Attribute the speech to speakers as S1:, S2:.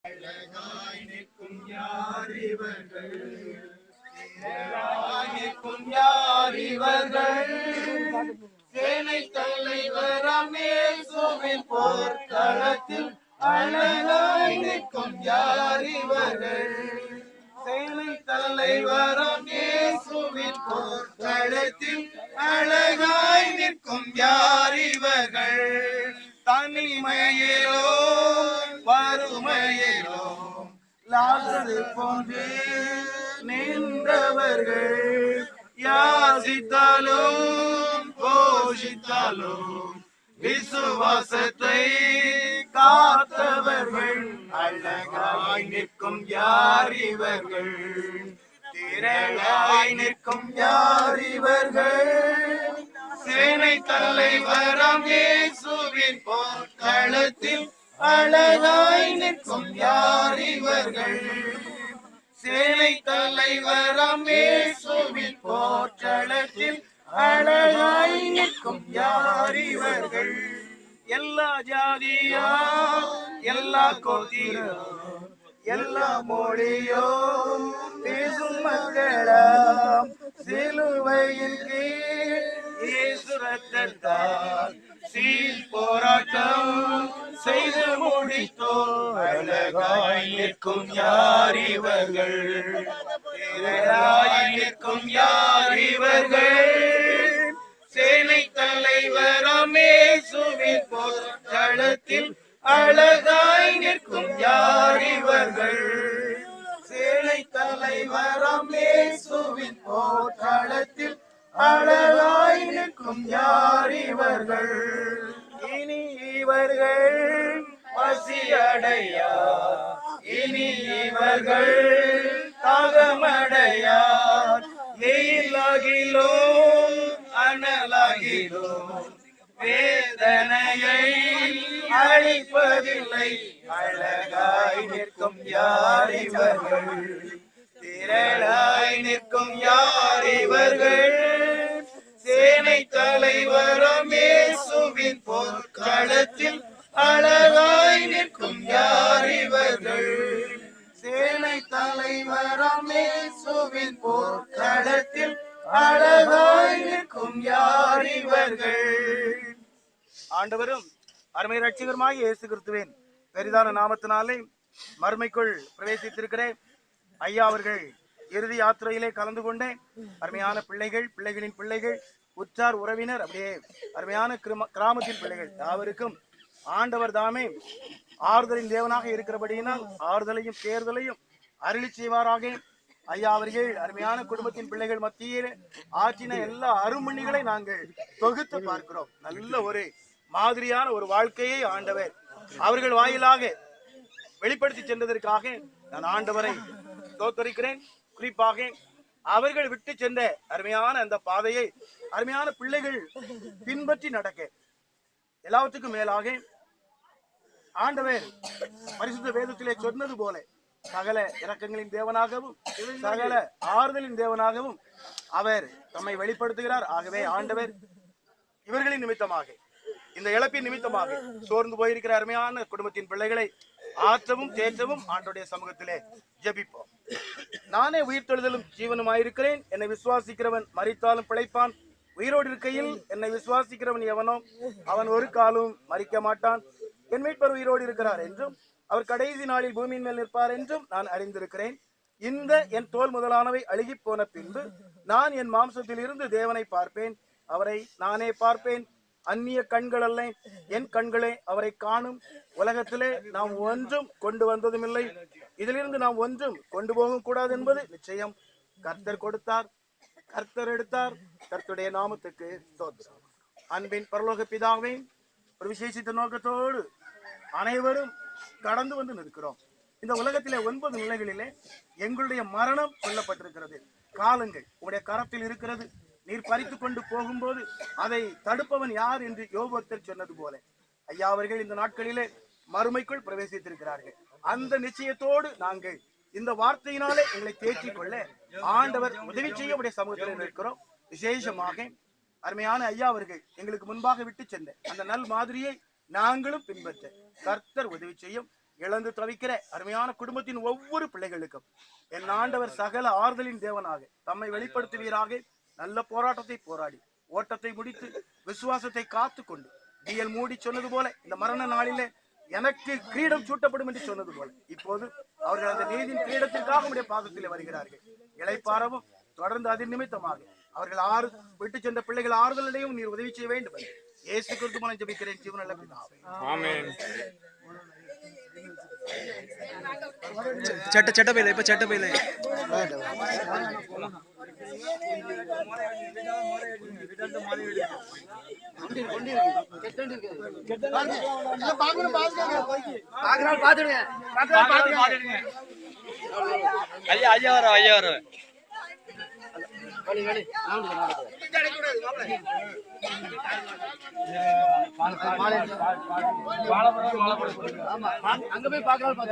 S1: அழகாய் நிற்கும் யார் இவர்கள்? அழகாய் நிற்கும் யார் இவர்கள்? சேனை தலைவராம் இயேசுவின் போர்க்களத்தில் அழகாய் நிற்கும் யார் இவர்கள்? சேனை தலைவராம் இயேசுவின் போர்க்களத்தில் அழகாய் நிற்கும் யார் இவர்கள்? தனிமையிலோ வறுமையிலோ லாசரு போன்று நின்றவர்கள், யாசித்தாலும் போஷித்தாலும் விசுவாசத்தை காத்தவர்கள். அழகாய் நிற்கும் யார் இவர்கள்? திரளாய் நிற்கும் யார் இவர்கள்? சேனை தலைவராம் இயேசுவின் போர்க்களத்தில் அழகாய் நிற்கும் யார் இவர்கள்? சேனை தலைவராம் இயேசுவின் போர்க்களத்தில் அழகாய் நிற்கும் யார் இவர்கள்? எல்லா ஜாதியா, எல்லா கோத்திரோ, எல்லா மொழியோ பேசும் மக்களாம் சிலுவையின் கீழ் இயேசு ரத்தத்தால் சீல் போராட்டம் செய்து முடித்தோ. அழகாய் நிற்கும் யார் இவர்கள்? திரளாய் நிற்கும் யார் இவர்கள்? சேனை தலைவராம் இயேசுவின் போர்க்களத்தில் அழகாய் நிற்கும் யார் இவர்கள்? சேனை தலைவராம் இயேசுவின் போர்க்களத்தில் அழகாய் நிற்கும் யார் இவர்கள்? இனி இவர்கள் பசியடையா, இனி இவர்கள் தாகமடையார். வெயிலாகிலும் அனலாகிலும் வேதனையை அழிப்பதில்லை. அழகாய் நிற்கும் யார் இவர்கள்? திரளாய் நிற்கும் யார் இவர்கள்? சேனை தலைவராம் இயேசுவின் போர்க்களத்தில் அழகாய் நிற்கும் யார் இவர்கள்? சேனை தலைவராம் இயேசுவின் போர்க்களத்தில் அழகாய் நிற்கும் யார் இவர்கள்? ஆண்டவரும் அருமை ரட்சகருமாகிய இயேசு கிறிஸ்துவின் பெரிதான நாமத்தினாலே மறுமைக்குள் பிரவேசித்திருக்கிறேன். ஐயா அவர்கள் இறுதி யாத்திரையிலே கலந்து கொண்டேன். அருமையான பிள்ளைகள், பிள்ளைகளின் பிள்ளைகள், உற்றார் உறவினர், அப்படியே அருமையான கிராமத்தின் பிள்ளைகள் யாவருக்கும் ஆண்டவர் தாமே ஆறுதலின் தேவனாக இருக்கிறபடியினால் ஆறுதலையும் தேர்தலையும் அருளி செய்வாராக. ஐயா அவர்கள் அருமையான குடும்பத்தின் பிள்ளைகள் மத்தியில் ஆற்றின எல்லா அருமணிகளை நாங்கள் தொகுத்து பார்க்கிறோம். நல்ல ஒரு மாதிரியான ஒரு வாழ்க்கையை ஆண்டவர் அவர்கள் வாயிலாக வெளிப்படுத்தி சென்றதற்காக நான் ஆண்டவரை தோத்தரிக்கிறேன். குறிப்பாக அவர்கள் விட்டு சென்ற அருமையான அந்த பாதையை அருமையான பிள்ளைகள் பின்பற்றி நடக்க, எல்லாவற்றுக்கும் மேலாக ஆண்டவர் பரிசுத்த வேதத்திலே சொன்னது போல சகல இரக்கங்களின் தேவனாகவும் சகல ஆறுதலின் தேவனாகவும் அவர் தம்மை வெளிப்படுத்துகிறார். ஆகவே ஆண்டவர் இவர்களின் நிமித்தமாக, இந்த இழப்பின் நிமித்தமாக சோர்ந்து போயிருக்கிற அருமையான குடும்பத்தின் பிள்ளைகளை ஆற்றவும் தேற்றவும் ஆண்டோடைய சமூகத்திலே ஜெபிப்போம். நானே உயிர்த்தெழுதலும் ஜீவனுமாயிருக்கிறேன். என்னை விசுவாசிக்கிறவன் மரித்தாலும் பிழைப்பான். உயிரோடு இருக்கையில் என்னை விசுவாசிக்கிறவன் எவனோ அவன் ஒரு காலும் மரிக்க மாட்டான். என் மீட்பர் உயிரோடு இருக்கிறார் என்றும் அவர் கடைசி நாளில் பூமியின் மேல் நிற்பார் என்றும் நான் அறிந்திருக்கிறேன். இந்த என் தோல் முதலானவை அழுகி போன பின்பு நான் என் மாம்சத்தில் இருந்து தேவனை பார்ப்பேன். அவரை நானே பார்ப்பேன். அந்நிய கண்கள் அல்ல, என் கண்களே அவரை காணும். உலகத்திலே நாம் ஒன்றும் கொண்டு வந்ததும் இல்லை, இதிலிருந்து நாம் ஒன்றும் கொண்டு போகவும் கூடாது என்பது நிச்சயம். கர்த்தர் கொடுத்தார், கர்த்தர் எடுத்தார். கர்த்தருடைய நாமத்துக்கு ஸ்தோத்திரம். அன்பின் பரலோக பிதாவே, ஒரு விசேஷித்த நோக்கத்தோடு அனைவரும் கடந்து வந்து நிற்கிறோம். இந்த உலகத்திலே 9 நிலைகளிலே எங்களுடைய மரணம் சொல்லப்பட்டிருக்கிறது. காலங்கள் உங்களுடைய கரத்தில் இருக்கிறது. நீர் பறித்து கொண்டு போகும்போது அதை தடுப்பவன் யார் என்று யோபு பக்தர் சொன்னது போல ஐயா அவர்கள் இந்த நாட்களிலே மறுமைக்குள் பிரவேசித்திருக்கிறார்கள். அந்த நிச்சயத்தோடு நாங்கள் இந்த வார்த்தையினாலே எங்களை தேற்றிக் கொள்ள ஆண்டவர் உதவி செய்ய உடைய சமூகத்தில் இருக்கிறோம். விசேஷமாக அருமையான ஐயா அவர்கள் எங்களுக்கு முன்பாக விட்டு சென்ற அந்த நல் மாதிரியை நாங்களும் பின்பற்ற கர்த்தர் உதவி செய்யும்.
S2: இழந்து தவிக்கிற அருமையான குடும்பத்தின் ஒவ்வொரு பிள்ளைகளுக்கும் என் ஆண்டவர் சகல ஆறுதலின் தேவனாக தம்மை வெளிப்படுத்துவீராக. நல்ல போராட்டத்தை போராடி ஓட்டத்தை முடித்து விசுவாசத்தை காத்து கொண்டு டிஎல் மூடி சொன்னது போல இந்த மரண நாளிலே எனக்கு கிரீடம் சூட்டப்படும் என்று சொன்னது போல இப்போது அவர்கள் அந்த நீதியின் கிரீடத்திற்காக உடைய பாதத்தில் வருகிறார்கள். இளைப்பாறவும் தொடர்ந்து அதன் நிமித்தமாக அவர்கள் விட்டு சென்ற பிள்ளைகள் ஆறுதலையும் நீர் உதவி செய்ய வேண்டும். இயேசு கிறிஸ்து மூலம் ஜெபிக்கிறேன் ஜீவனுள்ள பிதாவே. ஆமென்.
S3: சட்ட பையில இப்ப சட்ட பையில
S1: ஐயா ஐயா வர ஐயா வர
S2: அங்க போய் பாக்கலாம்.